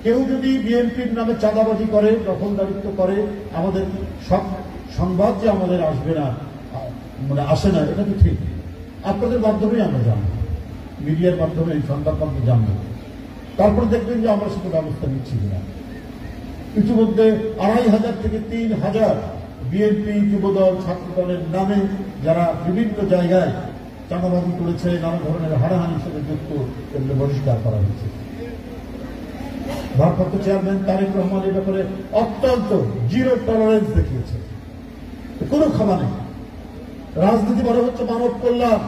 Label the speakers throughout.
Speaker 1: কেউ যদি বিএনপির নামে চাঁদাবাজি করে, দখলদারিত্ব করে, আমাদের সব সংবাদ যে আমাদের আসবে না, মানে আসে না, এটা তো ঠিক। আপনাদের মাধ্যমেই আমরা জানবো, মিডিয়ার মাধ্যমে, সংবাদ মাধ্যমে জানবো। তারপরে দেখবেন যে আমরা সেটা ব্যবস্থা নিচ্ছি কিনা। ইতিমধ্যে ২৫০০ থেকে ৩০০০ বিএনপি, যুবদল, ছাত্রদলের নামে যারা বিভিন্ন জায়গায় চাঁদাবাজি করেছে, নানা ধরনের হানাহানির সাথে যুক্ত, এগুলো বহিষ্কার করা হয়েছে। ভারপ্রাপ্ত চেয়ারম্যান তারেক রহমান এ ব্যাপারে অত্যন্ত জিরো টলারেন্স দেখিয়েছে, কোনো ক্ষমা নেই। রাজনীতি মানে হচ্ছে মানব কল্যাণ,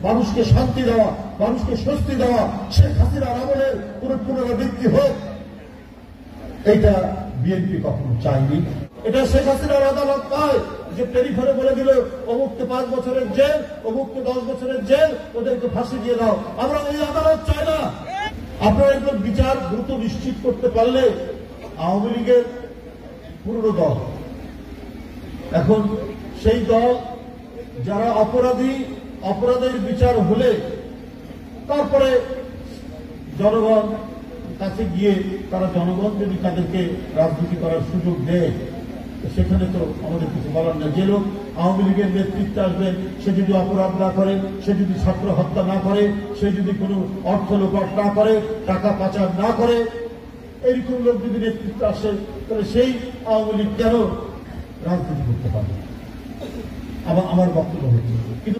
Speaker 1: মানুষকে শান্তি দেওয়া, মানুষকে স্বস্তি দেওয়া। শেখ হাসিনার আমলের কোন পুনরাবৃত্তি হোক, এটা বিএনপি কখনো চায়নি। এটা শেখ হাসিনার আদালত নয় যে টেলিফোনে বলে দিল অমুককে ৫ বছরের জেল, অমুককে ১০ বছরের জেল, ওদেরকে ফাঁসি দিয়ে দাও। আমরা এই আদালত চাই না। আপনারা এগুলো বিচার দ্রুত নিশ্চিত করতে পারলে আওয়ামী লীগের পুরনো দল, এখন সেই দল যারা অপরাধী, অপরাধের বিচার হলে তারপরে জনগণ কাছে গিয়ে তারা, জনগণ যদি তাদেরকে রাজনীতি করার সুযোগ দেয়, সেখানে তো আমাদের কিছু বলার না। যে লোক আওয়ামী লীগের নেতৃত্বে আসবেন, সে যদি অপরাধ না করে, সে যদি ছাত্র হত্যা না করে, সে যদি কোনো অর্থ লোপাট না করে, টাকা পাচার না করে, এইরকম লোক যদি নেতৃত্বে আসে, তাহলে সেই আওয়ামী লীগ কেন রাজনীতি করতে পারে? আমার বক্তব্য হচ্ছে, কিন্তু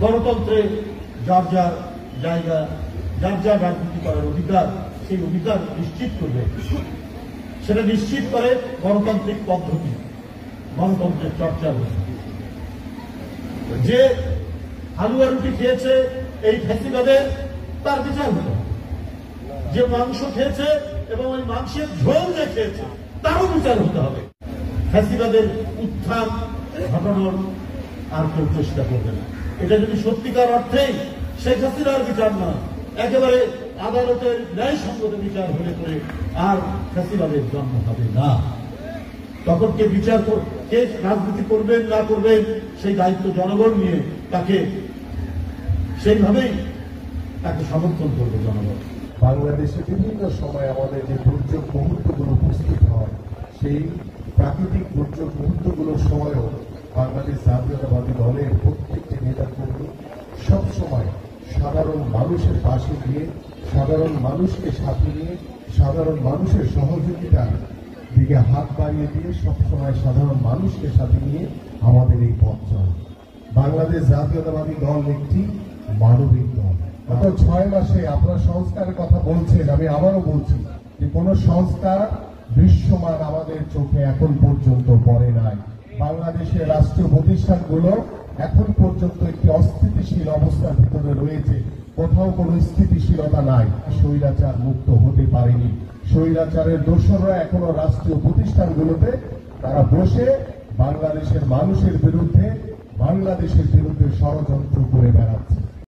Speaker 1: গণতন্ত্রে যার যার জায়গা, যার যার রাজনীতি করার অধিকার, সেই অধিকার নিশ্চিত করবে। সেটা নিশ্চিত করে গণতান্ত্রিক পদ্ধতি, গণতন্ত্রের চর্চা। যে হালুয়া রুটি খেয়েছে এই ফ্যাসিবাদের, তার বিচার হতে হবে। যে মাংস খেয়েছে এবং ওই মাংসের ঝোল যে খেয়েছে, তারও বিচার হতে হবে। ফ্যাসিবাদের উত্থান ঘটানোর আর কেউ চেষ্টা করবে না। এটা যদি সত্যিকার অর্থেই শেখ হাসিনার বিচার না, একেবারে আদালতের ন্যায়সঙ্গত বিচার হলে করে আর ফ্যাসিবাদের জন্ম হবে না। তখন কে বিচার, কে রাজনীতি করবেন না করবেন, সেই দায়িত্ব জনগণ নিয়ে তাকে সেইভাবেই তাকে সমর্থন করবে জনগণ।
Speaker 2: বাংলাদেশে বিভিন্ন সময় আমাদের যে দুর্যোগ মুহূর্তগুলো উপস্থিত হয়, সেই প্রাকৃতিক দুর্যোগ মুহূর্তগুলোর সময়ও বাংলাদেশ জাতীয়তাবাদী দলের প্রত্যেকটি নেতাকর্মী সবসময় সাধারণ মানুষের পাশে গিয়ে, সাধারণ মানুষকে সাথে নিয়ে, সাধারণ মানুষের সহযোগিতার দিকে হাত বাড়িয়ে দিয়ে সবসময় সাধারণ মানুষকে সাথে নিয়ে আমাদের এই পথ চলে। বাংলাদেশ জাতীয়তাবাদী দল একটি মানবিক দল। গত ৬ মাসে আপনারা সংস্কারের কথা বলছেন, আমি আবারও বলছি যে কোন সংস্কার দৃশ্যমান আমাদের চোখে এখন পর্যন্ত পড়ে নাই। বাংলাদেশের রাষ্ট্রীয় প্রতিষ্ঠানগুলো এখন পর্যন্ত একটি অস্থিতিশীল অবস্থার ভিতরে রয়েছে, কোথাও কোনো স্থিতিশীলতা নাই। স্বৈরাচার মুক্ত হতে পারেনি। স্বৈরাচারের দোসররা এখনো রাষ্ট্রীয় প্রতিষ্ঠানগুলোতে তারা বসে বাংলাদেশের মানুষের বিরুদ্ধে, বাংলাদেশের বিরুদ্ধে ষড়যন্ত্র করে বেড়াচ্ছে।